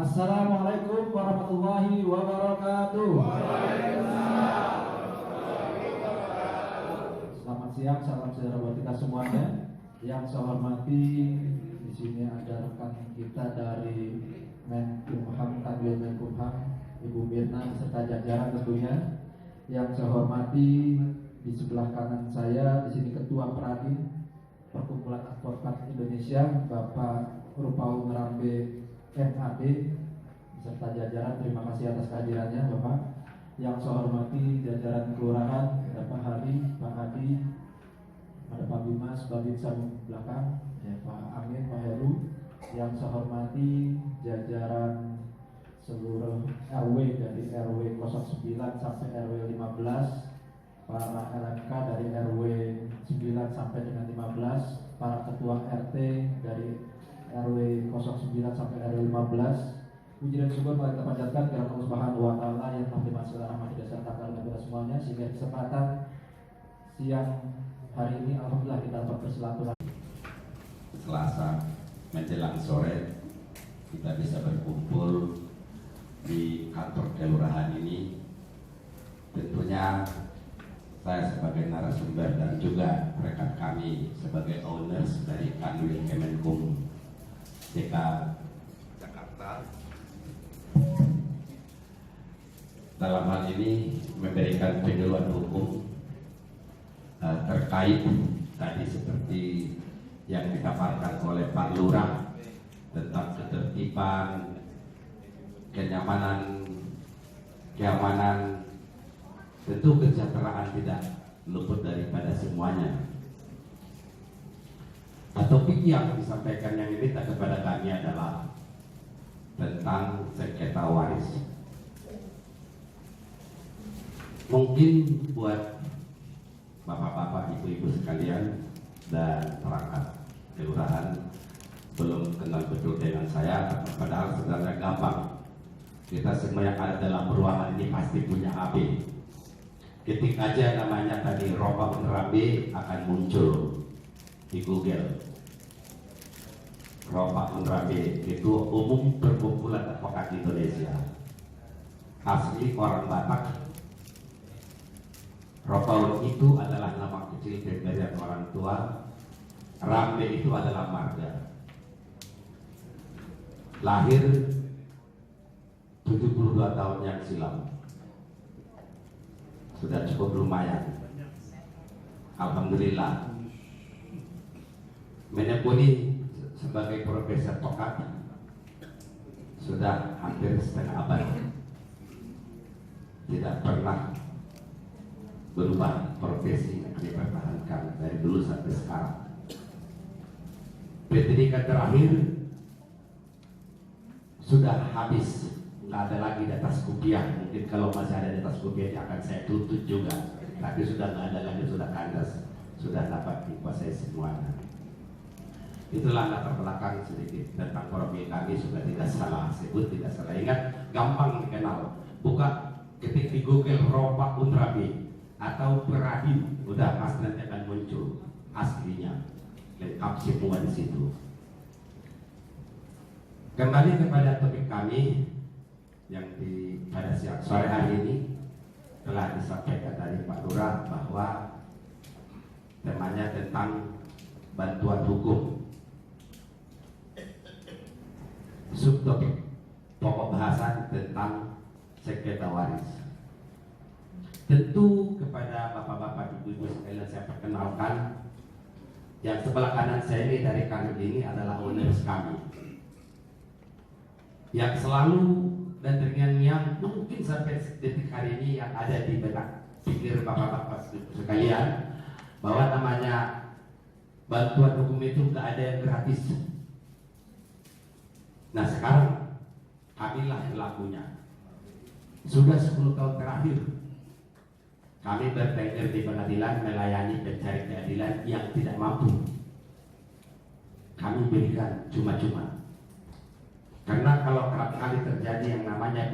Assalamualaikum warahmatullahi wabarakatuh. Selamat siang, salam sejahtera buat kita semuanya. Yang saya hormati, di sini ada rekan kita dari Menkumham, Kanwil Menkumham, Ibu Mirna beserta jajaran tentunya. Yang saya hormati, di sebelah kanan saya di sini Ketua Peradin Perkumpulan Advokat Indonesia, Bapak Rupau Ngerambe MAD beserta jajaran. Terima kasih atas kehadirannya Bapak. Yang saya hormati jajaran kelurahan, ada Pak Hari, Pak Adi, ada Pak Bimas, Babin Sam belakang, ya, Pak Amin, Pak Heru. Yang saya hormati jajaran seluruh RW dari RW 09 sampai RW 15, para LMK dari RW 9 sampai dengan 15, para ketua RT dari RW 09 sampai RW 15. Puji dan syukur mari kita panjatkan kepada Allah Subhanahu wa taala yang telah dimaksud rahmat dan serta kepada semuanya, sehingga kesempatan siang hari ini alhamdulillah kita dapat bersilaturahmi. Selasa menjelang sore kita bisa berkumpul di kantor kelurahan ini. Tentunya saya sebagai narasumber dan juga rekan kami sebagai owners dari Kanwil Kemenkum DK Jakarta dalam hal ini memberikan penyuluhan hukum terkait tadi seperti yang dipaparkan oleh Pak Lurah tentang ketertiban, kenyamanan, keamanan. Tentu kesejahteraan tidak luput daripada semuanya. Topik yang disampaikan yang diminta kepada kami adalah tentang sengketa waris. Mungkin buat bapak-bapak, ibu-ibu sekalian dan perangkat kelurahan belum kenal betul dengan saya, padahal sebenarnya gampang. Kita semua yang ada dalam ruangan ini pasti punya AB. Ketik aja namanya tadi Ropa Unrabe akan muncul di Google. Ropa Unrabe, Ketua Umum Perkumpulan Advokat Indonesia, asli orang Batak. Ropa itu adalah nama kecil pemberian orang tua. Rambe itu adalah marga. Lahir 72 tahun yang silam. Sudah cukup lumayan, alhamdulillah. Menekuni sebagai profesor advokat sudah hampir setengah abad, tidak pernah berubah profesi yang dipertahankan dari dulu sampai sekarang. Pendidikan terakhir sudah habis, nggak ada lagi di atas kopiah. Mungkin kalau masih ada di atas kopiah akan saya tuntut juga, tapi sudah nggak ada lagi, sudah kandas, sudah dapat dikuasai semuanya. Itulah latar belakang sedikit tentang profil kami, sudah tidak salah sebut, tidak salah ingat, gampang dikenal. Buka ketik di Google Ropa Unrabe atau Peradin, udah pasti nanti akan muncul aslinya, lengkap semua di situ. Kembali kepada topik kami yang pada siang sore hari ini telah disampaikan dari Pak Lurah bahwa temanya tentang bantuan hukum. Subtopik pokok bahasan tentang sengketa waris. Tentu kepada bapak-bapak, ibu-ibu sekalian saya perkenalkan, yang sebelah kanan saya ini dari kantor ini adalah owners kami, yang selalu dan terngiang-ngiang mungkin sampai detik hari ini yang ada di benak pikir bapak-bapak sekalian bahwa namanya bantuan hukum itu nggak ada yang gratis. Nah sekarang kamilah pelakunya. Sudah 10 tahun terakhir kami bertengger di pengadilan melayani pencari keadilan yang tidak mampu. Kami berikan cuma-cuma. Karena kalau kerap kali terjadi yang namanya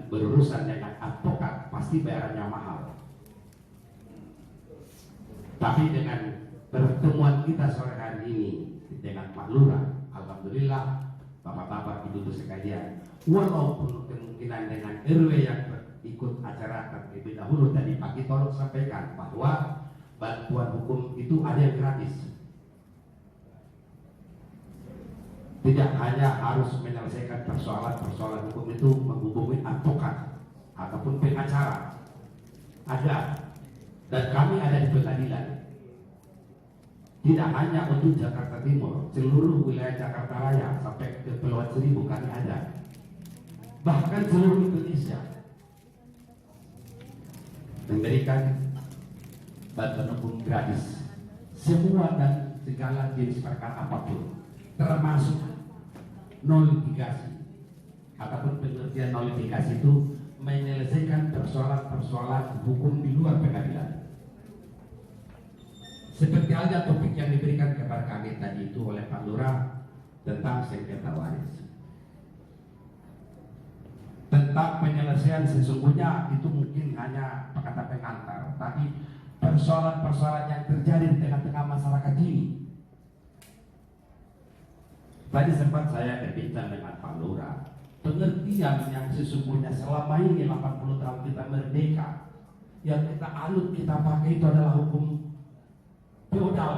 berurusan dengan advokat, pasti bayarannya mahal. Tapi dengan pertemuan kita sore hari ini dengan Pak Lurah, alhamdulillah bapak-bapak ibu-ibu sekalian, walaupun kemungkinan dengan RW yang ikut acara terlebih dahulu tadi pagi tolong sampaikan bahwa bantuan hukum itu ada yang gratis. Tidak hanya harus menyelesaikan persoalan-persoalan hukum itu menghubungi advokat ataupun pengacara. Ada, dan kami ada di pengadilan. Tidak hanya untuk Jakarta Timur, seluruh wilayah Jakarta Raya sampai ke Kepulauan Seribu kami ada. Bahkan seluruh Indonesia memberikan bantuan hukum gratis. Semua dan segala jenis perkara apapun, termasuk nolitigasi ataupun pengertian nolitigasi itu menyelesaikan persoalan-persoalan hukum di luar pengadilan. Seperti halnya topik yang diberikan kepada kami tadi itu oleh Pak Lurah tentang sengketa waris, tentang penyelesaian sesungguhnya itu mungkin hanya kata pengantar, tapi persoalan-persoalan yang terjadi di tengah-tengah masyarakat ini. Tadi sempat saya berbincang dengan Pak Lurah, pengertian yang sesungguhnya selama ini 80 tahun kita merdeka, yang kita anut, kita pakai itu adalah hukum feodal,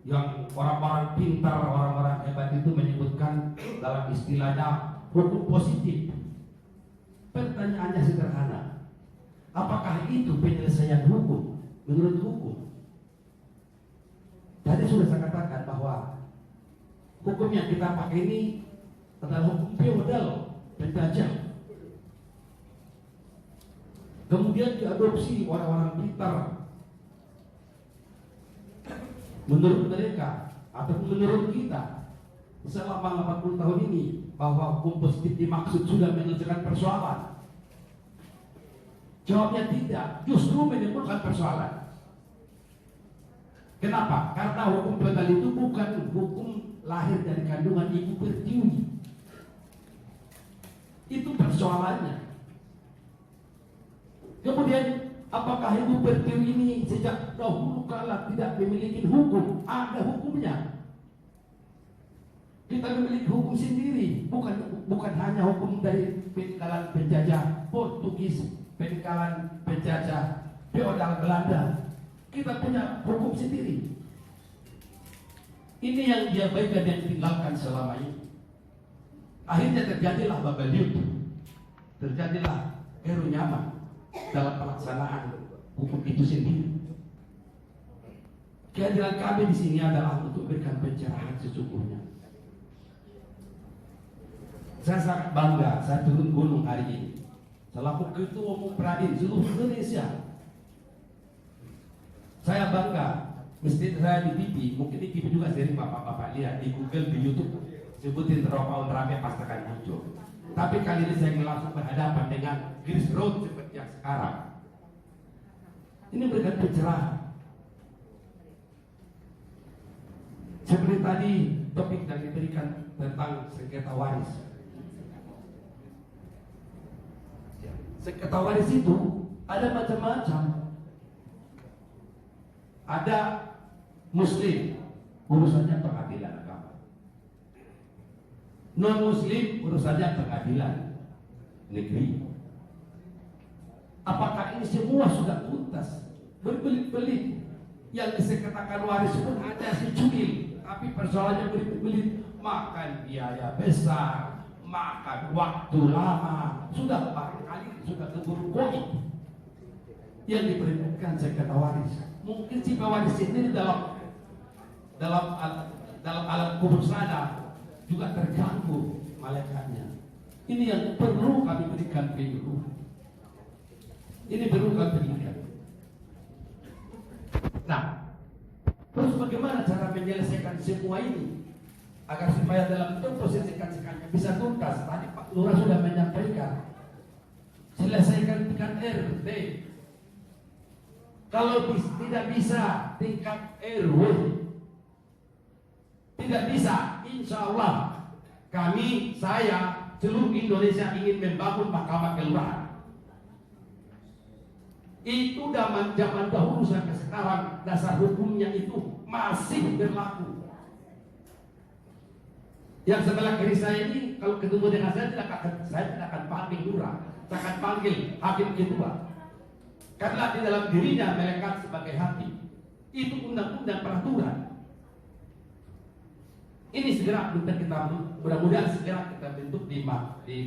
yang orang-orang pintar, orang-orang hebat itu menyebutkan dalam istilahnya hukum positif. Pertanyaannya sederhana, apakah itu penyelesaian hukum menurut hukum? Tadi sudah saya katakan bahwa hukum yang kita pakai ini adalah hukum feodal, penjajah. Kemudian diadopsi orang-orang pintar. Menurut mereka atau menurut kita selama 80 tahun ini bahwa hukum positif dimaksud sudah menyelesaikan persoalan. Jawabnya tidak, justru menimbulkan persoalan. Kenapa? Karena hukum feodal itu bukan hukum lahir dari kandungan ibu pertiwi. Itu persoalannya. Kemudian apakah ibu pertiwi ini sejak dahulu kala tidak memiliki hukum? Ada hukumnya. Kita memiliki hukum sendiri, bukan hanya hukum dari peninggalan penjajah Portugis, peninggalan penjajah feodal Belanda. Kita punya hukum sendiri. Ini yang diabaikan dan ditinggalkan selama ini. Akhirnya terjadilah babeliut, terjadilah nyaman dalam pelaksanaan hukum itu sendiri. Kehadiran kami di sini adalah untuk memberikan pencerahan sesungguhnya. Saya sangat bangga, saya turun gunung hari ini selaku Ketua Umum Pradin seluruh Indonesia. Saya bangga. Mesti saya di TV, mungkin di TV juga sering bapak-bapak lihat di Google, di YouTube, sebutin Romaun Rame pasti akan muncul. Tapi kali ini saya ingin langsung berhadapan dengan Grace Road seperti yang sekarang. Ini memberikan pencerahan. Seperti tadi topik yang diberikan tentang sengketa waris. Sengketa waris itu ada macam-macam. Ada Muslim, urusannya pengadilan agama. Non-Muslim, urusannya pengadilan negeri. Apakah ini semua sudah tuntas? Berbelit-belit. Yang disengketakan waris pun hanya secukil, tapi persoalannya berbelit-belit. Makan biaya besar, makan waktu lama, sudah barangkali sudah keburu koi yang diperintahkan sengketa waris. Mungkin si pewaris ini dalam alam kubur sana juga terganggu malaikatnya. Ini yang perlu kami berikan penyuluh. Ini perlu kami berikan. Nah, terus bagaimana cara menyelesaikan semua ini agar supaya dalam proses sekat-sekatnya bisa tuntas? Tadi Pak Lurah sudah menyampaikan, selesaikan tingkat RT. Kalau tidak bisa tingkat RW, tidak bisa, insya Allah kami, saya, seluruh Indonesia ingin membangun mahkamah kelurahan. Itu zaman dahulu sampai sekarang dasar hukumnya itu masih berlaku. Yang sebelah kiri saya ini kalau ketemu dengan saya tidak akan panggil lurah, saya akan panggil hakim ketua. Karena di dalam dirinya melekat sebagai hakim. Itu undang-undang peraturan. Ini segera kita mudah-mudahan segera kita bentuk di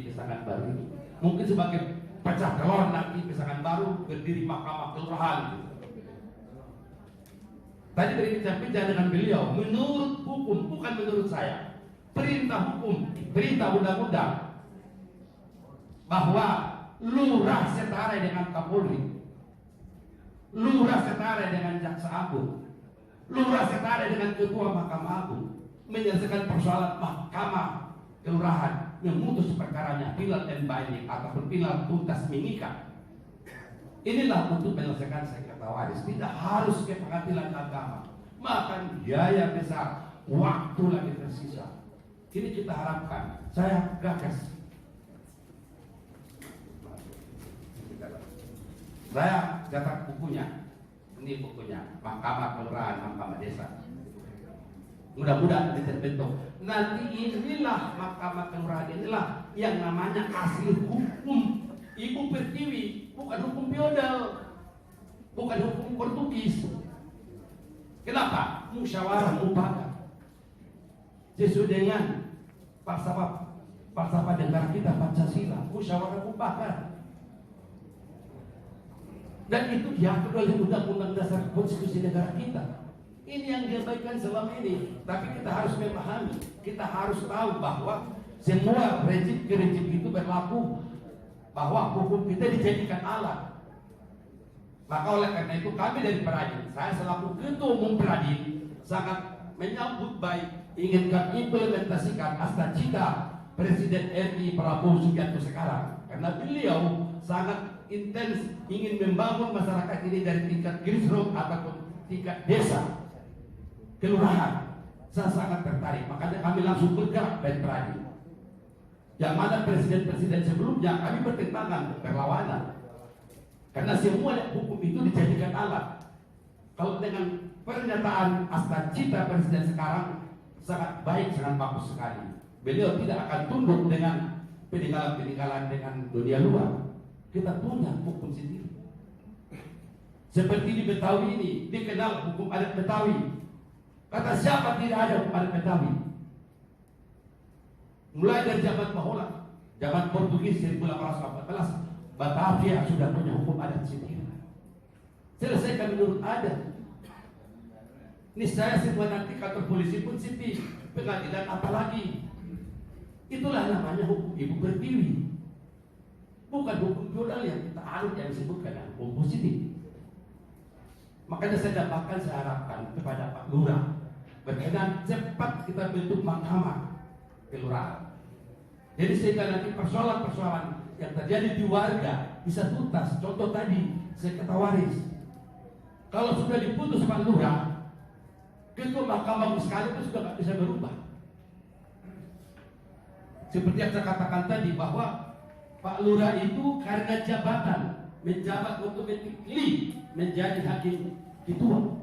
Pesangan Baru ini. Mungkin sebagai pecah telur nanti Pesangan Baru berdiri mahkamah kelurahan. Tadi berbincang-bincang dengan beliau, menurut hukum, bukan menurut saya, perintah hukum, perintah undang-undang, bahwa lurah setara dengan Kapolri, lurah setara dengan Jaksa Agung, lurah setara dengan Ketua Mahkamah Agung, menyelesaikan persoalan mahkamah kelurahan, memutus perkaranya final and binding ataupun final tuntas mengikat. Inilah untuk menyelesaikan sengketa waris. Tidak harus ke pengadilan agama, makan biaya besar, waktu lagi tersisa. Ini kita harapkan. Saya gagas. Saya catat bukunya. Ini bukunya, Mahkamah Kelurahan, Mahkamah Desa. Mudah-mudahan terbentuk. Nanti inilah Mahkamah Kelurahan, inilah yang namanya asli hukum Ibu Pertiwi, bukan hukum feodal, bukan hukum Portugis. Kenapa? Musyawarah mufakat sesuai dengan falsafah negara kita Pancasila, musyawarah mufakat. Dan itu diatur oleh Undang-Undang Dasar Konstitusi negara kita. Ini yang diabaikan selama ini. Tapi kita harus memahami, kita harus tahu bahwa semua rejim itu berlaku, bahwa hukum kita dijadikan alat. Maka oleh karena itu kami dari Peradin, saya selaku Ketua Umum Peradin, sangat menyambut baik, ingin kami implementasikan cita Presiden RI Prabowo Subianto sekarang. Karena beliau sangat intens ingin membangun masyarakat ini dari tingkat grassroots ataupun tingkat desa, kelurahan. Saya sangat tertarik, makanya kami langsung bergerak dari Peradin. Yang mana presiden-presiden sebelumnya kami bertentangan, berlawanan. Karena semua hukum itu dijadikan alat. Kalau dengan pernyataan cita presiden sekarang sangat baik, sangat bagus sekali. Beliau tidak akan tunduk dengan peninggalan-peninggalan dengan dunia luar. Kita punya hukum sendiri. Seperti di Betawi ini, dikenal hukum adat Betawi. Kata siapa tidak ada hukum adat Betawi? Mulai dari zaman Bahola, zaman Portugis 1814, Batavia sudah punya hukum adat sendiri. Selesaikan menurut adat. Ini saya semua nanti kantor polisi pun sipil, pengadilan apalagi. Itulah namanya hukum Ibu Pertiwi. Bukan hukum feodal yang kita anut yang disebutkan hukum positif. Makanya saya dapatkan, saya harapkan kepada Pak Lurah berkenan cepat kita bentuk mahkamah kelurahan. Jadi sehingga nanti persoalan-persoalan yang terjadi di warga bisa tuntas. Contoh tadi sengketa waris. Kalau sudah diputus Pak Lurah, Ketua Mahkamah sekali itu sudah nggak bisa berubah. Seperti yang saya katakan tadi bahwa Pak Lurah itu karena jabatan menjabat otomatis menjadi hakim ketua.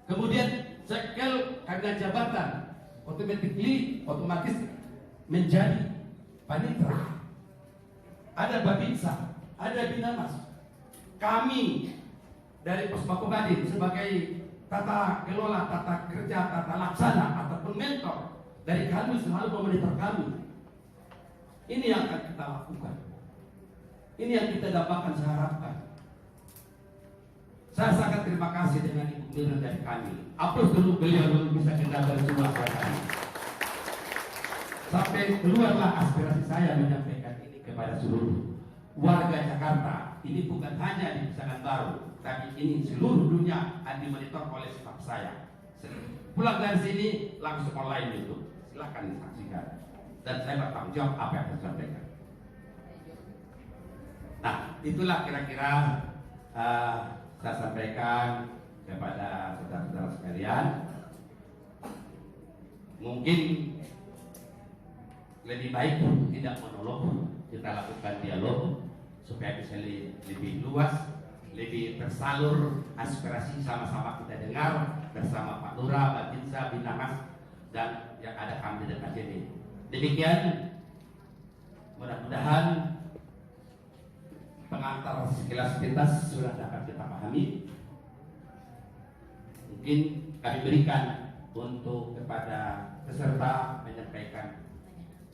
Kemudian sekel karena jabatan otomatis menjadi panitra. Ada Babinsa, ada Binamas. Kami dari Posma Pemadin sebagai tata kelola, tata kerja, tata laksana ataupun mentor dari kami selalu memonitor kami. Ini yang akan kita lakukan. Ini yang kita dapatkan, saya harapkan. Saya sangat terima kasih dengan Ibu Mirna dari kami. Aplaus dulu beliau dulu bisa mendengar semua kami. Sampai keluarlah aspirasi saya menyampaikan ini kepada seluruh warga Jakarta. Ini bukan hanya di Pesangan Baru, tapi ini seluruh dunia akan dimonitor oleh staf saya. Pulang dari sini langsung online itu, silahkan disaksikan. Dan saya bertanggung jawab apa yang saya sampaikan. Nah, itulah kira-kira saya sampaikan kepada saudara-saudara sekalian. Mungkin lebih baik tidak monolog, kita lakukan dialog supaya bisa lebih luas, lebih tersalur aspirasi sama-sama kita dengar bersama Pak Lurah, Babinsa, Binamas, dan yang ada kami di dekat sini. Demikian, mudah-mudahan pengantar sekilas pintas sudah dapat kita pahami. Mungkin kami berikan untuk kepada peserta menyampaikan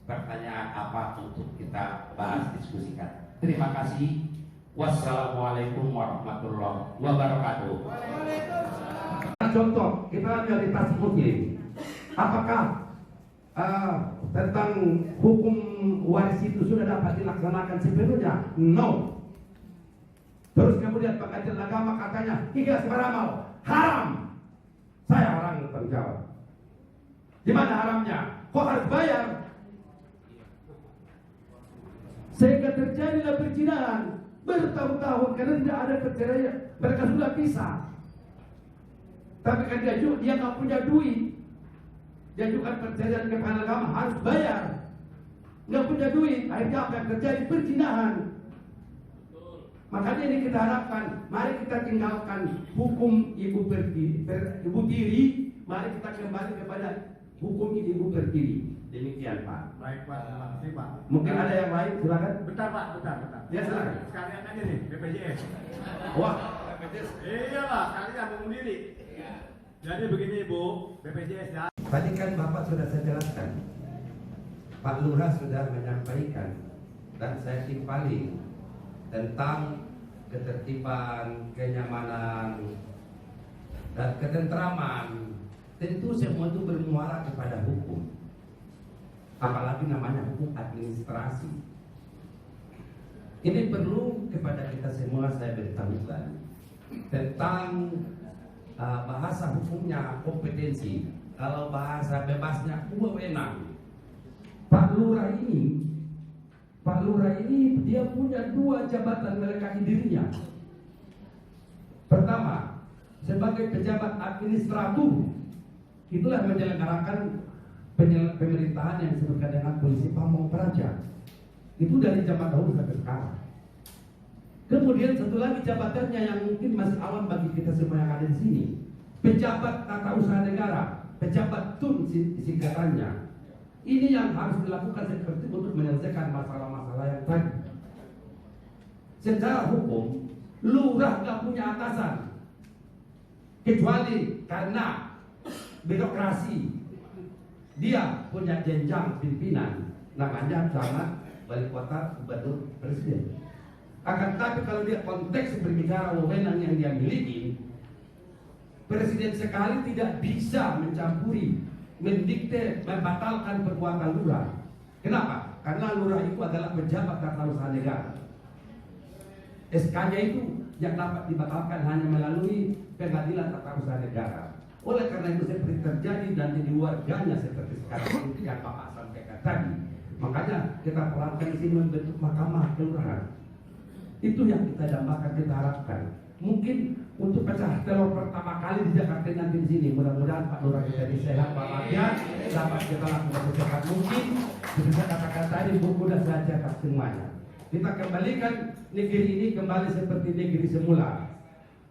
pertanyaan apa untuk kita bahas diskusikan. Terima kasih. Wassalamualaikum warahmatullahi wabarakatuh. Contoh, kita mayoritas muslim. Apakah tentang hukum waris itu sudah dapat dilaksanakan sepenuhnya? No. Terus kemudian pengajian agama katanya higas beramal haram. Saya orang bertanggung jawab. Di mana haramnya? Kok harus bayar? Sehingga terjadilah perzinahan bertahun-tahun karena tidak ada perceraian. Mereka sudah pisah. Tapi kan dia nggak punya duit. Dia juga perceraian ke agama harus bayar. Nggak punya duit. Akhirnya apa yang terjadi? Perzinahan. Makanya ini kita harapkan, mari kita tinggalkan hukum ibu tiri, mari kita kembali kepada hukum ibu pertiwi. Demikian Pak. Baik Pak, terima kasih Pak. Mungkin ada yang lain, silakan. Bentar Pak, bentar. Ya silakan. Sekalian aja nih, BPJS. Wah, Iya Pak, sekalian mau diri. Jadi begini Bu, BPJS ya. tadi kan Bapak sudah saya jelaskan. Pak Lurah sudah menyampaikan dan saya timpali tentang ketertiban, kenyamanan, dan ketentraman. Tentu semua itu bermuara kepada hukum. Apalagi namanya hukum administrasi. Ini perlu kepada kita semua saya beritahukan tentang bahasa hukumnya kompetensi. Kalau bahasa bebasnya wewenang. Pak Lurah ini dia punya dua jabatan melengkapi dirinya. Pertama, sebagai pejabat administratur, itulah menyelenggarakan pemerintahan yang disebutkan dengan polisi pamong praja. Itu dari zaman dahulu sampai sekarang. Kemudian satu lagi jabatannya yang mungkin masih awam bagi kita semua yang ada di sini, pejabat tata usaha negara, pejabat tun singkatannya. Ini yang harus dilakukan seperti untuk menyelesaikan masalah-masalah yang tadi. Secara hukum, lurah nggak punya atasan, kecuali karena birokrasi. Dia punya jenjang pimpinan, namanya camat, wali kota, gubernur, presiden. Akan tetapi kalau dia konteks berbicara wewenang yang dia miliki, presiden sekali tidak bisa mencampuri, mendikte, membatalkan perbuatan lurah. Kenapa? Karena lurah itu adalah pejabat tata usaha negara. SK-nya itu yang dapat dibatalkan hanya melalui pengadilan tata usaha negara. Oleh karena itu seperti terjadi dan di warganya seperti sekarang itu yang Bapak sampaikan tadi. Makanya kita perankan di sini membentuk mahkamah kelurahan. Itu yang kita dambakan, kita harapkan. Mungkin untuk pecah telur pertama kali di Jakarta nanti di sini, mudah-mudahan Pak Lurah kita sehat walafiat, dapat kita lakukan secepat mungkin. Seperti saya katakan tadi, buku sudah saya cetak semuanya. Kita kembalikan negeri ini kembali seperti negeri semula.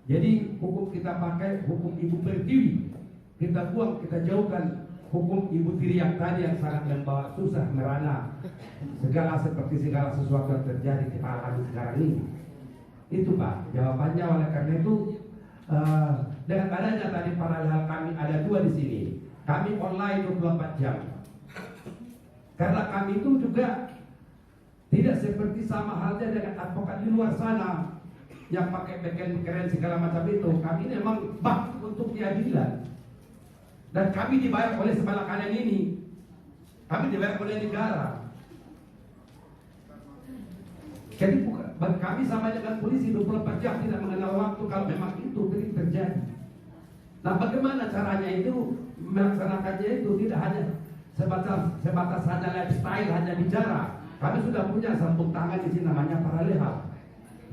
Jadi hukum kita pakai hukum ibu pertiwi. Kita buang, kita jauhkan hukum ibu tiri yang tadi yang sangat membawa susah merana segala sesuatu yang terjadi kita alami sekarang ini. Itu Pak jawabannya. Oleh karena itu dengan adanya tadi paralel kami ada dua di sini. Kami online 24 jam. Karena kami itu juga tidak seperti sama halnya dengan advokat di luar sana yang pakai backend keren segala macam itu. Kami ini memang bakti untuk keadilan. Dan kami dibayar oleh sebelah kanan ini. Kami dibayar oleh negara. Jadi bagi kami sama dengan polisi 24 jam tidak mengenal waktu kalau memang itu terjadi. Nah bagaimana caranya itu melaksanakannya itu tidak hanya sebatas hanya lifestyle, hanya bicara. Kami sudah punya sambung tangan di sini namanya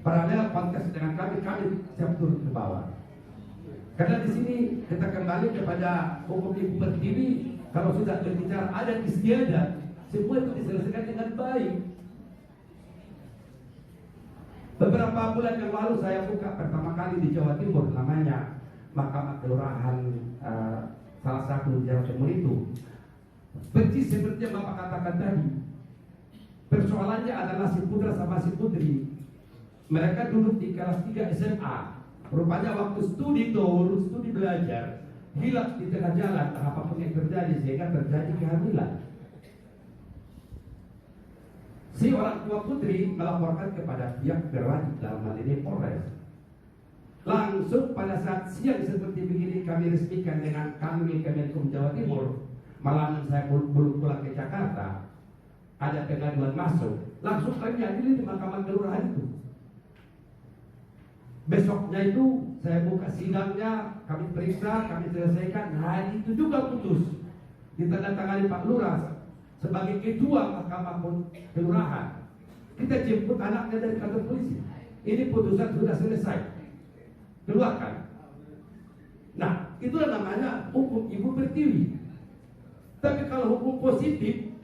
paralel konteks dengan kami siap turun ke bawah. Karena di sini kita kembali kepada hukum ibu pertiwi. Kalau sudah berbicara adat istiadat, semua itu diselesaikan dengan baik. Beberapa bulan yang lalu saya buka pertama kali di Jawa Timur, namanya Mahkamah Kelurahan salah satu Jawa Timur itu. Persis seperti yang Bapak katakan tadi. Persoalannya adalah si putra sama si putri. Mereka duduk di kelas 3 SMA. Rupanya waktu studi belajar, hilang di tengah jalan, apapun yang terjadi sehingga terjadi kehamilan. Si orang tua putri melaporkan kepada pihak berwajib, dalam hal ini Polres. Langsung pada saat siang seperti begini kami resmikan dengan kami Kemenkum Jawa Timur. Malam saya belum pulang ke Jakarta, ada pengaduan masuk, langsung kami adili di Mahkamah Kelurahan itu. Besoknya itu saya buka sidangnya, kami periksa, kami selesaikan. Hari itu juga putus, ditandatangani Pak Lurah sebagai ketua Mahkamah Kelurahan. Kita jemput anaknya dari kantor polisi. Ini putusan sudah selesai, keluarkan. Nah, itulah namanya hukum ibu pertiwi. Tapi kalau hukum positif,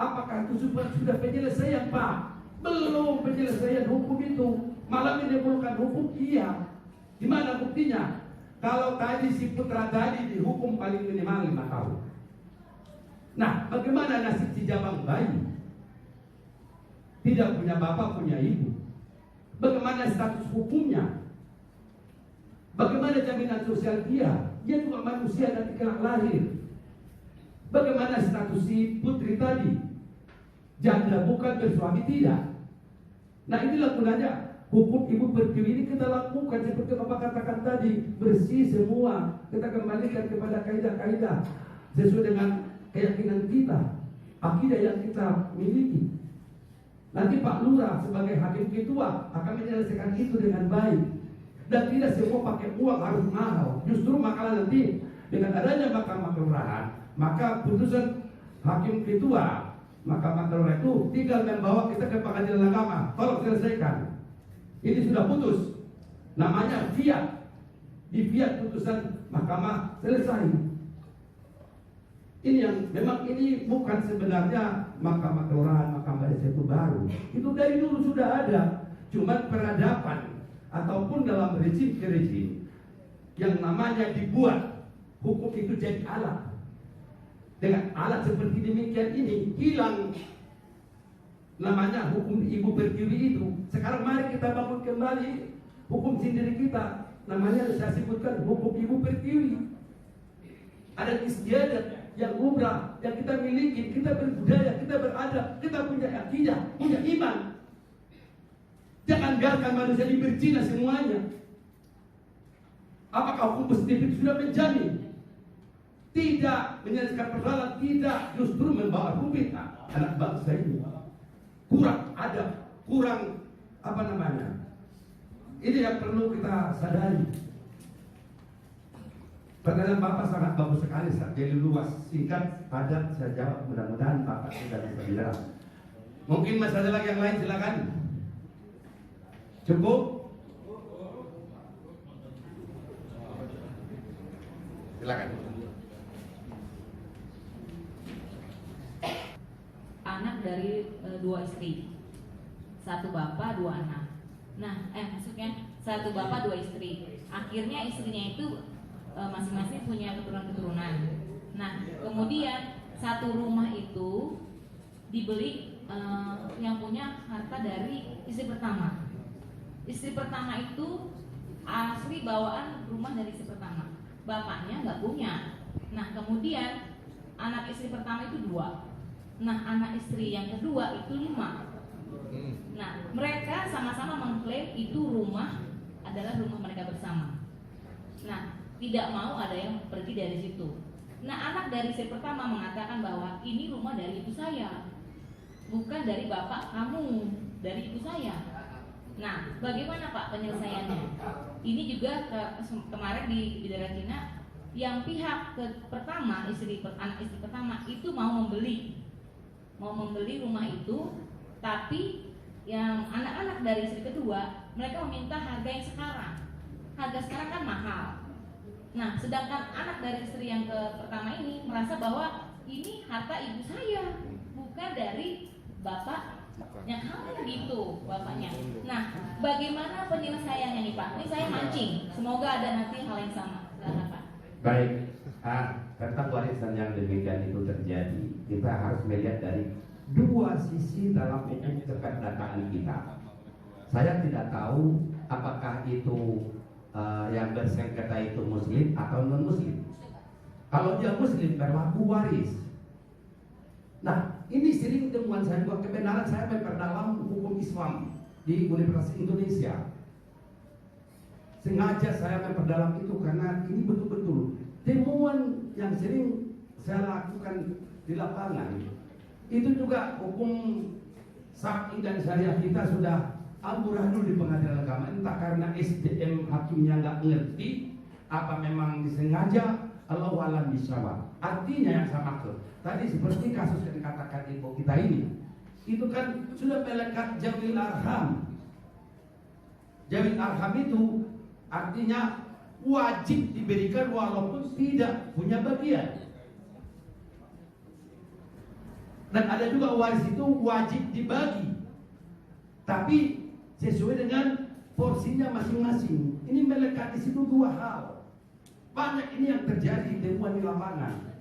apakah itu sudah penyelesaian, Pak? Belum penyelesaian hukum itu. Malah menimbulkan hukum, iya. Di mana buktinya? Kalau tadi si putra tadi dihukum paling minimal 5 tahun. Nah, bagaimana nasib si jabang bayi? Tidak punya bapak, punya ibu. Bagaimana status hukumnya? Bagaimana jaminan sosial dia? Dia juga manusia nanti kelak lahir. Bagaimana status si putri tadi? Janda bukan, bersuami tidak. Nah, inilah gunanya hukum ibu pertiwi ini kita lakukan seperti Bapak katakan tadi, bersih semua. Kita kembalikan kepada kaidah-kaidah sesuai dengan keyakinan kita, akidah yang kita miliki. Nanti Pak Lurah sebagai hakim ketua akan menyelesaikan itu dengan baik. Dan tidak semua pakai uang harus mahal. Justru makalah nanti dengan adanya Mahkamah Kelurahan, maka putusan hakim ketua Mahkamah Kelurahan itu tinggal membawa kita ke pengadilan agama. Tolong selesaikan. Ini sudah putus, namanya fiat. Di fiat putusan mahkamah selesai. Ini yang memang ini bukan sebenarnya Mahkamah Kelurahan, Mahkamah Desa itu baru. Itu dari dulu sudah ada. Cuman peradaban ataupun dalam rezim ke rezim yang namanya dibuat hukum itu jadi alat. Dengan alat seperti demikian ini hilang namanya hukum ibu pertiwi itu. Sekarang mari kita bangun kembali hukum sendiri kita. Namanya saya sebutkan hukum ibu pertiwi. Ada istiadat yang lumrah yang kita miliki, kita berbudaya, kita beradab, kita punya akidah, punya iman. Jangan biarkan manusia ini berzina semuanya. Apakah hukum positif itu sudah menjamin? Tidak menyelesaikan persoalan, tidak, justru membawa rumit anak bangsa ini. Kurang adab, kurang apa namanya? Ini yang perlu kita sadari. Pertanyaan Bapak sangat bagus sekali, jadi luas, singkat, padat, saya jawab. Mudah-mudahan Bapak sudah bisa menjawab. Mungkin masih ada lagi yang lain, silakan. Cukup? Silakan. Anak dari 2 istri, 1 bapak 2 anak. Nah, maksudnya 1 bapak 2 istri. Akhirnya istrinya itu masing-masing punya keturunan-keturunan. Nah, kemudian 1 rumah itu dibeli yang punya harta dari istri pertama. Istri pertama itu asli bawaan rumah dari istri pertama. Bapaknya nggak punya. Nah, kemudian anak istri pertama itu 2. Nah, anak istri yang kedua itu 5. Nah, mereka sama-sama mengklaim itu rumah adalah rumah mereka bersama. Nah, tidak mau ada yang pergi dari situ. Nah, anak dari istri pertama mengatakan bahwa ini rumah dari ibu saya, bukan dari bapak kamu, dari ibu saya. Nah, bagaimana Pak penyelesaiannya? Ini juga kemarin di daerah Cina, yang pihak pertama anak istri pertama itu mau membeli rumah itu, tapi yang anak-anak dari istri kedua mereka meminta harga yang sekarang. Harga sekarang kan mahal. Nah, sedangkan anak dari istri yang pertama ini merasa bahwa ini harta ibu saya, bukan dari bapaknya kamu gitu, bapaknya. Nah, bagaimana penyelesaiannya nih Pak? Ini saya mancing, semoga ada nanti hal yang sama. Silakan Pak. Baik, tentang warisan yang demikian itu terjadi, kita harus melihat dari dua sisi dalam hukum keperdataan kita. Saya tidak tahu apakah itu yang bersengketa itu muslim atau non muslim. Kalau dia muslim berlaku waris. Nah, ini sering temuan saya juga, kebenaran saya memperdalam hukum Islam di Universitas Indonesia. Sengaja saya memperdalam itu karena ini betul-betul temuan yang sering saya lakukan di lapangan. Itu juga hukum syar'i dan syariah kita sudah amburadul di pengadilan agama, entah karena SDM hakimnya nggak ngerti apa memang disengaja, Allahu a'lam bishawab. Artinya yang saya maksud tadi seperti kasus yang dikatakan ibu kita ini, itu kan sudah melekat jawil arham. Jawil arham itu artinya wajib diberikan walaupun tidak punya bagian. Dan ada juga waris itu wajib dibagi, tapi sesuai dengan porsinya masing-masing. Ini melekat di situ dua hal. Banyak ini yang terjadi temuan di lapangan.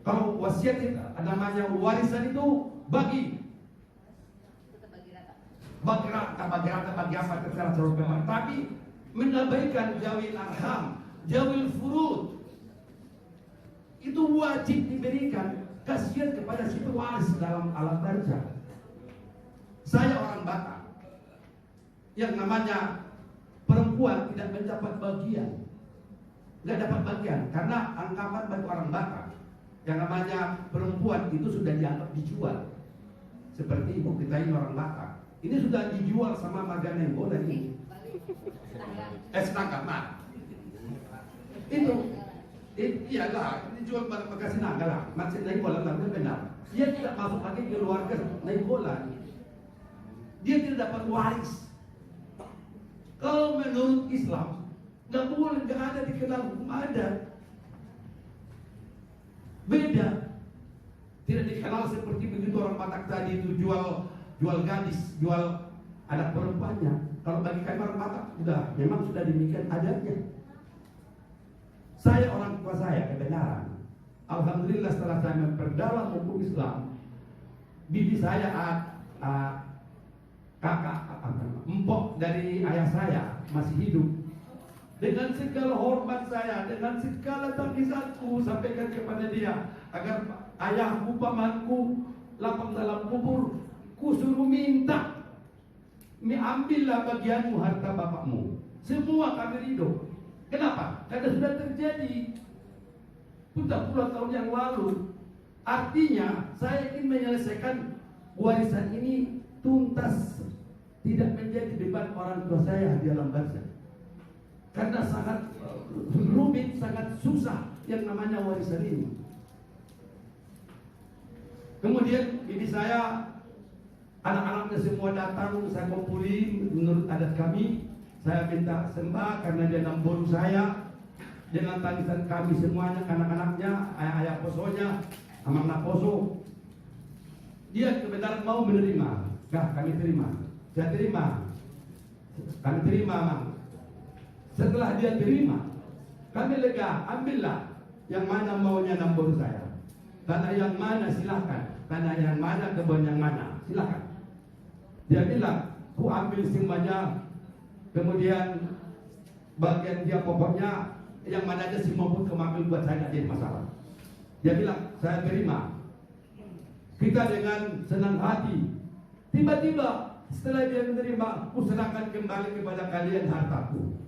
Kalau wasiat namanya warisan itu bagi rata, bagi apa terserah seluruh memang. Tapi mengabaikan jawil arham, jawil furud itu wajib diberikan. Kasihan kepada si pewaris dalam alam barzah. Saya orang Batak, yang namanya perempuan tidak mendapat bagian, nggak dapat bagian karena anggapan bagi orang Batak yang namanya perempuan itu sudah dianggap dijual. Seperti ibu kita ini orang Batak, ini sudah dijual sama Marga Nenggolan ini. Setangga mah itu iyalah, ini jual Marga Sinangga lah, Marga Nenggolan lah, benar. Dia tidak masuk lagi ke keluarga Nenggolan, dia tidak dapat waris. Kalau menurut Islam nggak boleh, nggak ada dikenal hukum adat. Beda, tidak dikenal seperti begitu orang Batak tadi itu jual gadis, jual anak perempuannya. Kalau bagi kami orang Batak memang sudah demikian adatnya. Saya orang tua saya kebenaran, alhamdulillah setelah saya memperdalam hukum Islam, bibi saya kakak empok dari ayah saya masih hidup. Dengan segala hormat saya, dengan segala tangisanku sampaikan kepada dia agar ayahku, pamanku lapang dalam kubur, ku suruh minta, ambillah bagianmu harta bapakmu. Semua kami ridho. Kenapa? Karena sudah terjadi sudah puluhan tahun yang lalu. Artinya saya ingin menyelesaikan warisan ini tuntas, tidak menjadi beban orang tua saya di alam barzah. Karena sangat rumit, sangat susah yang namanya warisan ini. Kemudian bibi saya, anak-anaknya semua datang, saya kumpulin menurut adat kami. Saya minta sembah karena dia nambur saya. Dengan tangisan kami semuanya, anak-anaknya, ayah posonya, amak poso. Dia kebenaran mau menerima. Nah, kami terima. Saya terima. Kami terima, Mang. Setelah dia terima, kami lega, ambillah yang mana maunya nambur saya. Tanah yang mana silakan, tanah yang mana, kebun yang mana silakan. Dia bilang, ku ambil semuanya. Kemudian bagian dia pokoknya yang mana aja semua pun kemampuan buat saya, tidak jadi masalah. Dia bilang, saya terima. Kita dengan senang hati. Tiba-tiba setelah dia menerima, ku serahkan kembali kepada kalian hartaku.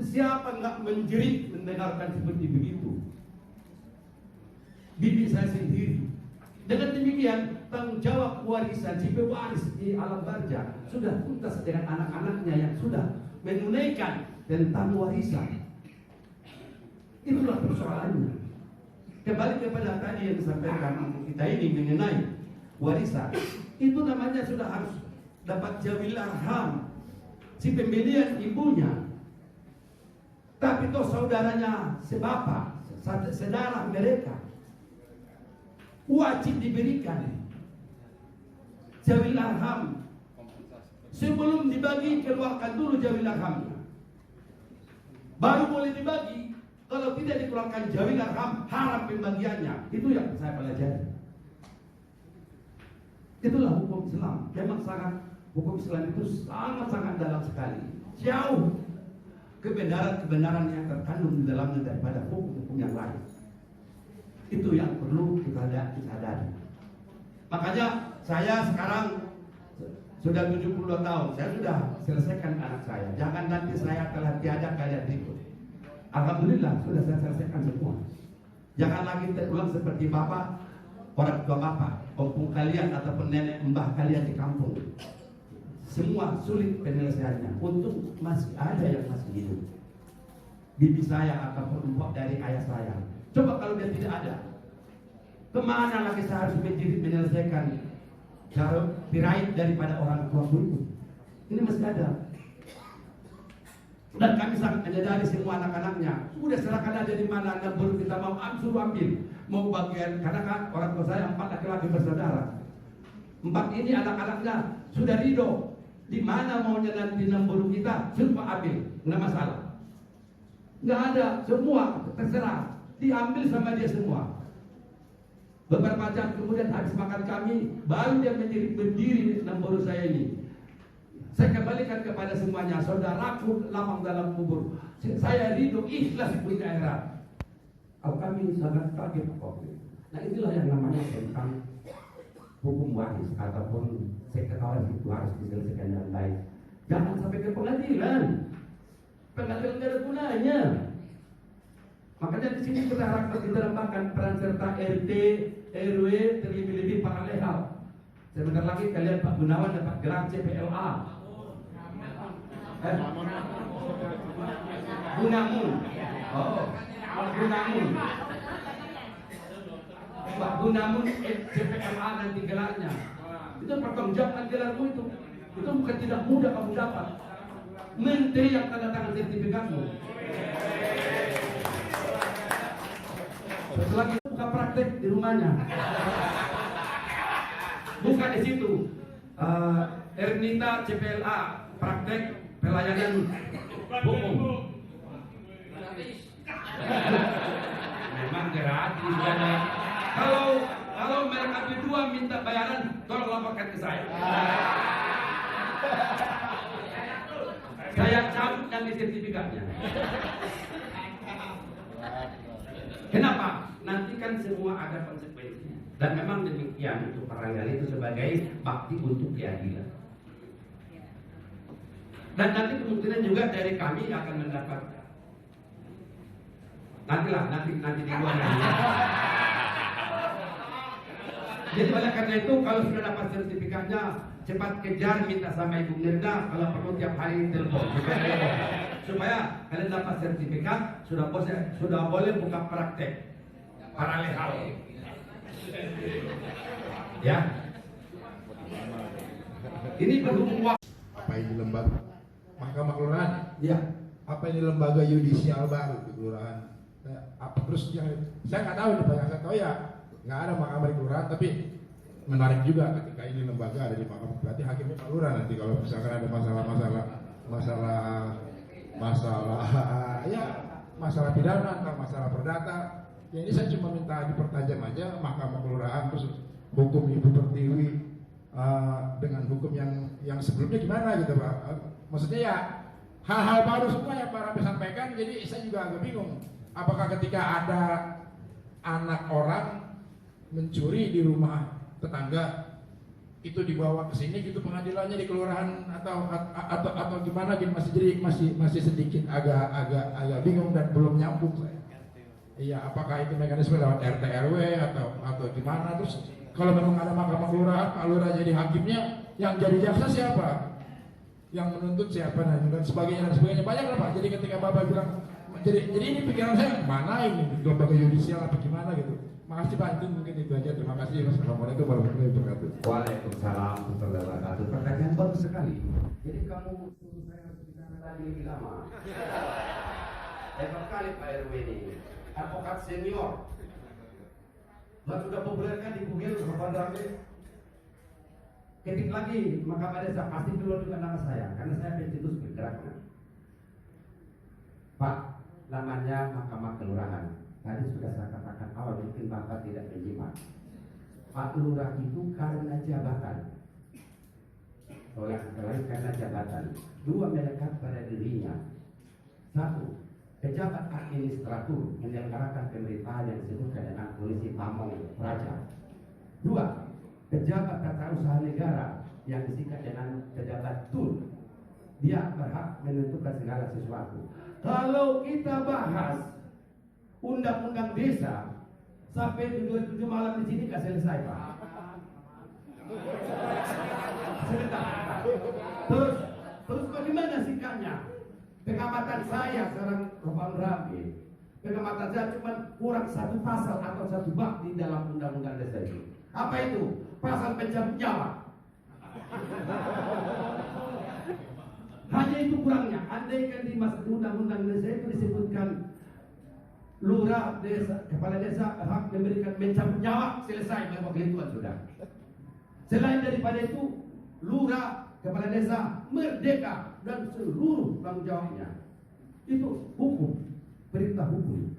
Siapa nggak menjerit mendengarkan seperti begitu? Bibi saya sendiri. Dengan demikian tanggung jawab warisan si pewaris di alam barzah sudah tuntas dengan anak-anaknya yang sudah menunaikan tentang warisan. Itulah persoalannya. Kembali kepada tadi yang disampaikan kita ini mengenai warisan, itu namanya sudah harus dapat jawil arham, si pembelian ibunya. Tapi toh saudaranya sebapak, saudara mereka wajib diberikan jawil arham. Sebelum dibagi, keluarkan dulu jawil arhamnya, baru boleh dibagi. Kalau tidak dikeluarkan jaminan haram pembagiannya. Itu yang saya pelajari. Itulah hukum Islam. Memang hukum Islam itu sangat-sangat dalam sekali. Jauh kebenaran-kebenaran yang terkandung di dalamnya daripada hukum-hukum yang lain. Itu yang perlu kita sadari. Makanya saya sekarang sudah 72 tahun. Saya sudah selesaikan anak saya. Jangan nanti saya telah tiada kalian ikut. Alhamdulillah sudah saya selesaikan semua. Jangan lagi terulang seperti bapak, orang tua bapak, ompong kalian ataupun nenek mbah kalian di kampung. Semua sulit penyelesaiannya. Untung masih ada yang masih hidup. Bibi saya ataupun empok dari ayah saya. Coba kalau dia tidak ada, kemana lagi saya harus menyelesaikan cara pirait daripada orang tua dulu? Ini masih ada. Dan kami sangat menyadari semua anak-anaknya. Sudah serahkan aja di mana anak baru kita mau suruh ambil. Mau bagian, karena kan orang tua saya 4 laki-laki bersaudara. 4 ini anak-anaknya sudah ridho. Di mana maunya nanti 6 burung kita, suruh ambil, nggak masalah. Nggak ada, semua terserah, diambil sama dia semua. Beberapa jam kemudian habis makan kami, baru dia berdiri 6 burung saya ini. Saya kembalikan kepada semuanya, saudaraku lapang dalam kubur. Saya ridho, ikhlas di akhirat. Kami sangat kaget waktu. Nah inilah yang namanya tentang hukum waris ataupun sekretariat itu harus diselesaikan dengan baik. Jangan sampai ke pengadilan. Pengadilan tidak ada gunanya. Makanya di sini kita harapkan kita tambahkan peran serta RT, RW, terlebih-lebih para lehal. Sebentar lagi kalian Pak Gunawan dapat gelar CPLA. Gunamun. Oh, Gunamun. Pak Gunamun CPLA nanti gelarnya. Itu pertanggungjawabkan gelarmu itu. Itu bukan tidak mudah kamu dapat. Menteri yang tanda tangan sertifikatmu. Setelah itu buka praktek di rumahnya. Buka di situ. Ernita CPLA praktek pelayanan hukum. Memang gratis ya. Kalau mereka berdua minta bayaran, tolong laporkan ke saya. Saya cabut nanti sertifikatnya. Kenapa? Nanti kan semua ada konsekuensinya. Dan memang demikian untuk peranggal itu sebagai bakti untuk keadilan. Dan nanti kemungkinan juga dari kami akan mendapat. Nanti di luar nanti. Jadi oleh karena itu kalau sudah dapat sertifikatnya, cepat kejar minta sama Ibu Mirna, kalau perlu tiap hari telepon supaya kalian dapat sertifikat, sudah boleh buka praktek paralel. Ya. Ini berhubung waktu. Apa ini lembaga Mahkamah Kelurahan? Ya. Apa ini lembaga yudisial baru di kelurahan? Apa terus yang saya nggak tahu nih, banyak saya tahu ya nggak ada mahkamah di kelurahan, tapi menarik juga ketika ini lembaga ada di mahkamah. Berarti hakimnya Pak Lurah nanti kalau misalkan ada masalah pidana atau masalah perdata. Ya ini saya cuma minta dipertajam aja mahkamah kelurahan terus hukum Ibu Pertiwi dengan hukum yang sebelumnya gimana gitu Pak. Maksudnya ya hal-hal baru semua yang Pak Rambe sampaikan, jadi saya juga agak bingung. Apakah ketika ada anak orang mencuri di rumah tetangga itu dibawa ke sini gitu pengadilannya di kelurahan atau gimana gitu, masih sedikit agak bingung dan belum nyambung saya. Iya, apakah itu mekanisme lewat RT RW atau gimana? Terus kalau memang ada mahkamah kelurahan, Pak Lurah jadi hakimnya, yang jadi jaksa siapa? Yang menuntut siapa dan sebagainya. Banyak lah Pak. Jadi ketika Bapak bilang jadi ini pikiran saya mana ini lembaga yudisial apa gimana gitu. Makasih Pak, itu mungkin itu aja. Terima kasih. Assalamualaikum warahmatullahi wabarakatuh. Waalaikumsalam warahmatullahi wabarakatuh. Pertanyaan bagus sekali. Jadi kamu suruh saya harus bicara lagi lebih lama. Hebat kali Pak RW ini. Advokat senior. Dan sudah populer kan di Google Bapak Rambe. Ketik lagi Mahkamah Desa pasti keluar juga nama saya karena saya pencetus bergeraknya. Pak, namanya Mahkamah Kelurahan. Tadi sudah saya katakan awal, mungkin Bapak tidak menyimak. Pak Lurah itu karena jabatan, oleh karena jabatan. Dua, melekat pada dirinya. Satu, pejabat administratur menyelenggarakan pemerintahan yang disebutkan dengan polisi pamong praja. Dua, pejabat tata usaha negara yang disingkat dengan pejabat tun. Dia berhak menentukan segala sesuatu. Kalau kita bahas undang-undang desa sampai 27 malam di sini nggak selesai, Pak. Sebentar. Terus bagaimana sikapnya? Pengamatan saya seorang Roman Rabi, pengamatan saya cuma kurang satu pasal atau satu bab di dalam undang-undang desa itu. Apa itu? Pasal pencabut nyawa. Hanya itu kurangnya. Andaikan di undang-undang desa itu disebutkan lurah desa, kepala desa hak memberikan mencabut nyawa, selesai bahwa ketentuan sudah. Selain daripada itu, lurah, kepala desa merdeka dan seluruh tanggung jawabnya. Itu hukum, perintah hukum.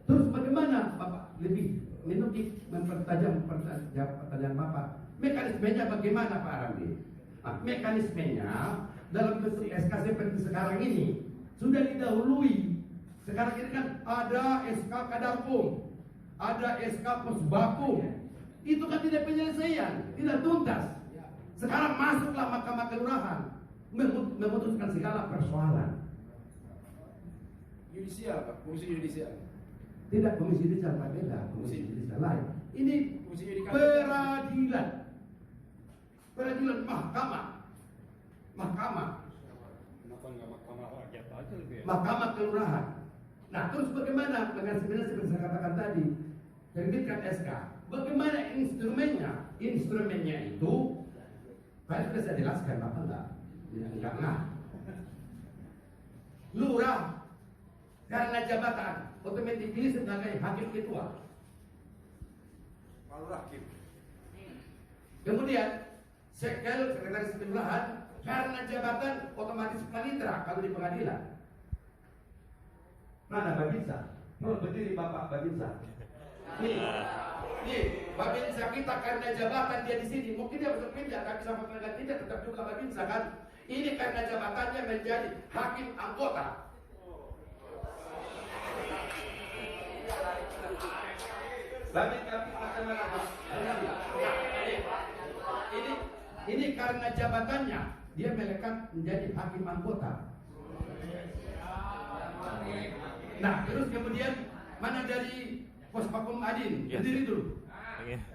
Terus bagaimana Bapak lebih mempertajam pertanyaan Bapak? Mekanismenya bagaimana Pak Ramli? Nah, mekanismenya dalam bentuk SK seperti sekarang ini sudah didahului. Sekarang ini kan ada SK Kadarkum, ada SK Posbakum. Itu kan tidak penyelesaian, tidak tuntas. Sekarang masuklah Mahkamah Kelurahan memutuskan segala persoalan. Yudisial, Pak, komisi yudisial. Tidak komisi yudisial, Pak, beda. Komisi yudisial lain. Ini Komisi yudikatif. peradilan. Peradilan mahkamah. Mahkamah. Kenapa nggak mahkamah rakyat aja lebih enak? Mahkamah Kelurahan. Nah, terus bagaimana dengan sebenarnya seperti saya katakan tadi, terbitkan SK. Bagaimana instrumennya? Instrumennya itu, tadi sudah saya jelaskan, Bapak enggak. Lurah karena jabatan otomatis dipilih sebagai hakim ketua. Kalau hakim. Kemudian sekretaris kelurahan karena jabatan otomatis panitra kalau di pengadilan. Mana Babinsa? Perlu berdiri Bapak Babinsa. Nih, Babinsa kita karena jabatan dia di sini, mungkin dia masuk pindah, tapi sama dengan tidak tetap juga Babinsa kan. Ini karena jabatannya menjadi hakim anggota. Babinsa ini karena jabatannya dia melekat menjadi hakim anggota. Nah, terus kemudian mana dari Pospakom Adin? Berdiri dulu.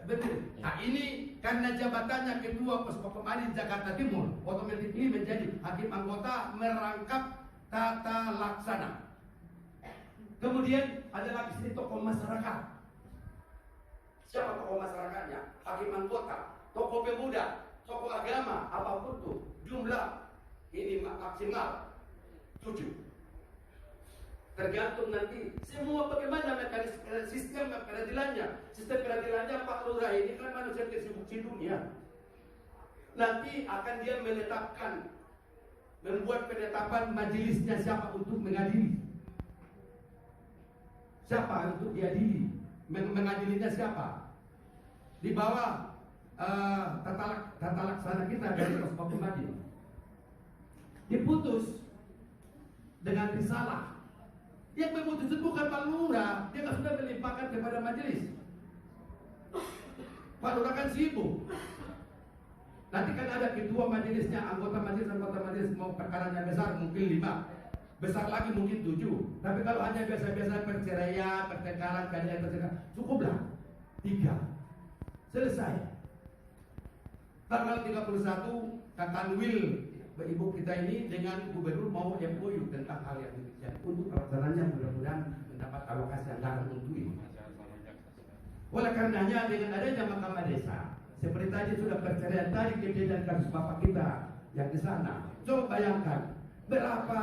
Berdiri. Nah, ini karena jabatannya ketua Pospakom Adin Jakarta Timur, otomatis ini menjadi hakim anggota merangkap tata laksana. Kemudian ada lagi sini tokoh masyarakat. Siapa tokoh masyarakatnya? Hakim anggota, tokoh pemuda, tokoh agama, apapun tuh. Jumlah ini maksimal 7. Tergantung nanti semua bagaimana mekanisme sistem peradilannya. Sistem peradilannya Pak Lurah ini kan manusia tersibuk di dunia. Nanti akan dia menetapkan, membuat penetapan majelisnya siapa untuk mengadili, siapa untuk diadili, mengadilinya siapa. Di bawah tata laksana kita dari Pospakom Adin. Diputus dengan risalah. Yang memutus itu bukan Pak Lurah, dia kan sudah melimpahkan kepada majelis. Pak Lurah kan sibuk. Nanti kan ada ketua majelisnya, anggota majelis mau perkaranya besar mungkin 5, besar lagi mungkin 7. Tapi kalau hanya biasa-biasa perceraian, pertengkaran, perceraian, cukuplah 3. Selesai. Tanggal 31 Katanwil Ibu kita ini dengan gubernur mau MOU tentang hal yang demikian. Untuk pelaksananya mudah-mudahan mendapat alokasi anggaran untuk ini. Oleh karenanya dengan adanya mahkamah desa, seperti tadi sudah perceraian tadi kejadian kasus bapak kita yang di sana. Coba bayangkan berapa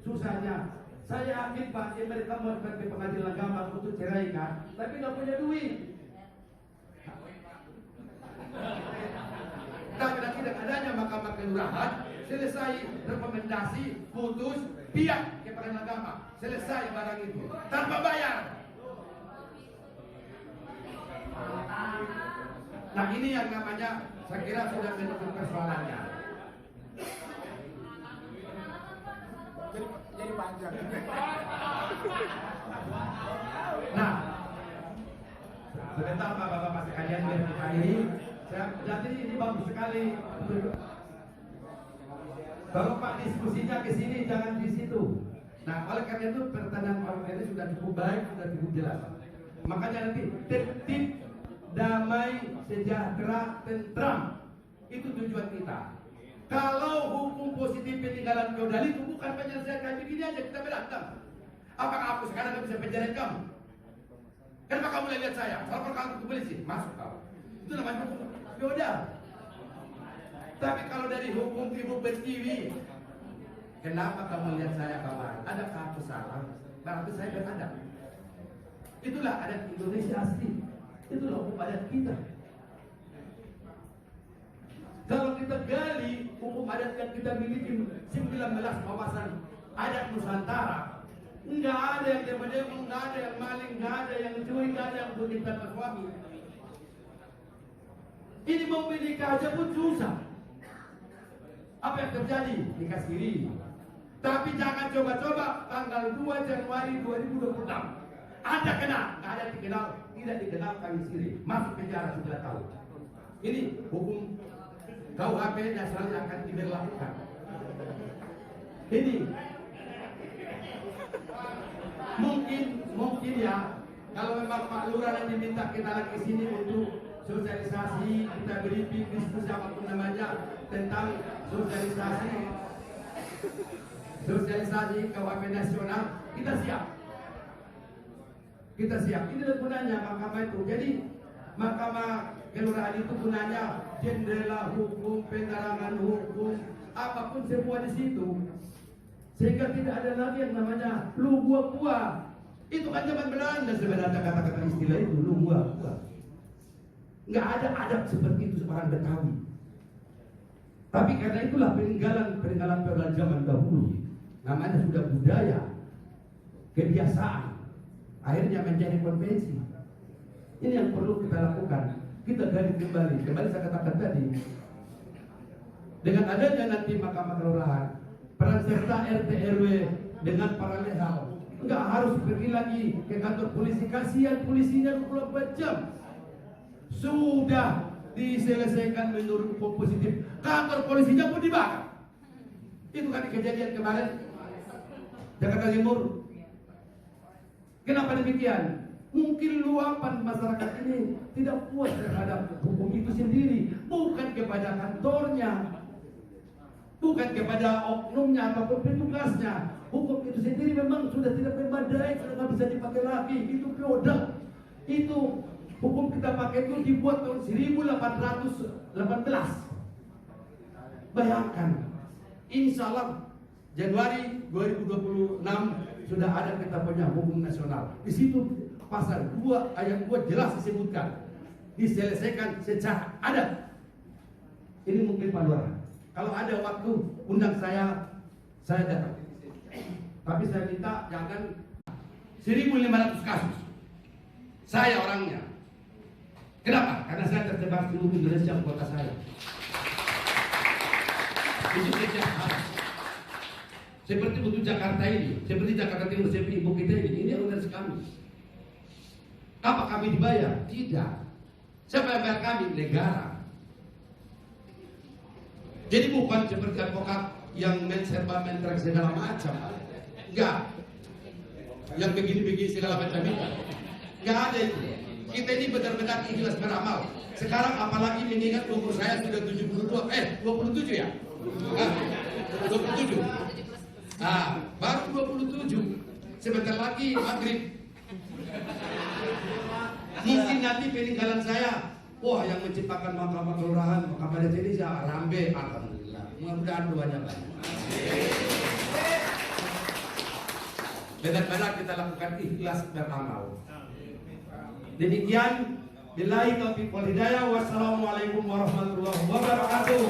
susahnya. Saya yakin Pak, mereka mau pergi pengadilan agama untuk ceraikan, tapi nggak punya duit. Tapi dengan adanya mahkamah kelurahan, selesai rekomendasi putus pihak pengadilan agama. Selesai barang itu tanpa bayar. Nah ini yang namanya saya kira sudah menjadi persoalannya. Jadi panjang. Nah, sebentar bapak-bapak sekalian biar kita ini, jadi ini bagus sekali. Kalau Pak diskusinya ke sini jangan di situ. Nah, oleh karena itu pertanyaan Pak ini sudah cukup baik, sudah cukup jelas. Makanya nanti tertib, damai, sejahtera, tentram itu tujuan kita. Kalau hukum positif peninggalan feodal itu bukan penyelesaian kayak begini aja kita berantem. Apakah aku sekarang nggak bisa penjarain kamu? Kenapa kamu lihat saya? Kalau kamu ke polisi, masuk kamu. Itu namanya hukum feodal. Tapi kalau dari hukum ibu pertiwi, kenapa kamu lihat saya kemarin? Adakah aku salah? Berarti saya beradab. Itulah adat Indonesia asli. Itulah hukum adat kita. Kalau kita gali hukum adat yang kita miliki 19 kawasan adat Nusantara, enggak ada yang demo-demo, enggak ada yang maling, enggak ada yang curi, enggak ada yang bikin tanpa suami. Ini mau menikah aja pun susah. Apa yang terjadi? Nikah siri. Tapi jangan coba-coba tanggal 2 Januari 2026. Ada kena, enggak ada dikenal, tidak dikenal kami siri, masuk penjara 9 tahun. Ini hukum KUHP dasar yang akan diberlakukan. Ini mungkin ya, kalau memang Pak Lurah yang diminta kita lagi sini untuk sosialisasi, kita briefing diskusi apapun namanya tentang sosialisasi KUHP nasional, kita siap. Kita siap. Ini gunanya mahkamah itu. Jadi mahkamah kelurahan itu gunanya jendela hukum, penerangan hukum, apapun semua di situ. Sehingga tidak ada lagi yang namanya lu gua. Itu kan zaman Belanda sebenarnya kata-kata istilah itu lu gua. Nggak ada adab seperti itu seorang Betawi. Tapi karena itulah peninggalan feodal zaman dahulu, namanya sudah budaya, kebiasaan, akhirnya menjadi konvensi. Ini yang perlu kita lakukan. Kita gali kembali saya katakan tadi, dengan adanya nanti mahkamah kelurahan, peran serta RT RW dengan para lehal, nggak harus pergi lagi ke kantor polisi. Kasihan polisinya 24 jam. Sudah diselesaikan menurut hukum positif, kantor polisinya pun dibakar. Itu kan kejadian kemarin Jakarta Timur. Kenapa demikian? Mungkin luapan masyarakat ini tidak puas terhadap hukum itu sendiri, bukan kepada kantornya, bukan kepada oknumnya ataupun petugasnya. Hukum itu sendiri memang sudah tidak memadai, sudah tidak bisa dipakai lagi. Itu feodal. Itu hukum kita pakai itu dibuat tahun 1818. Bayangkan, insya Allah Januari 2026 sudah ada kita punya hukum nasional. Di situ pasal 2 ayat 2 jelas disebutkan diselesaikan secara adat. Ini mungkin Pak Lurah, kalau ada waktu undang saya datang. Tapi saya minta jangan 1.500 kasus. Saya orangnya. Kenapa? Karena saya tersebar seluruh Indonesia kota saya. Itu kejahatan. Seperti untuk Jakarta ini, seperti Jakarta Timur, seperti ibu kita ini organisasi kami. Apa kami dibayar? Tidak. Siapa yang bayar kami? Negara. Jadi bukan seperti advokat yang serba mentrek segala macam. Enggak. Yang begini-begini segala macam itu. Enggak ada itu. Kita ini benar-benar ikhlas beramal. Sekarang apalagi mengingat umur saya sudah 27 ya? 27. Nah, baru 27. Sebentar lagi maghrib. Mungkin nanti peninggalan saya, wah yang menciptakan mahkamah kelurahan, mahkamah desa ini saya Rambe, alhamdulillah. Mudah-mudahan doanya banyak. Benar-benar kita lakukan ikhlas beramal. Demikian, billahi taufiq wal hidayah. Wassalamualaikum warahmatullahi wabarakatuh.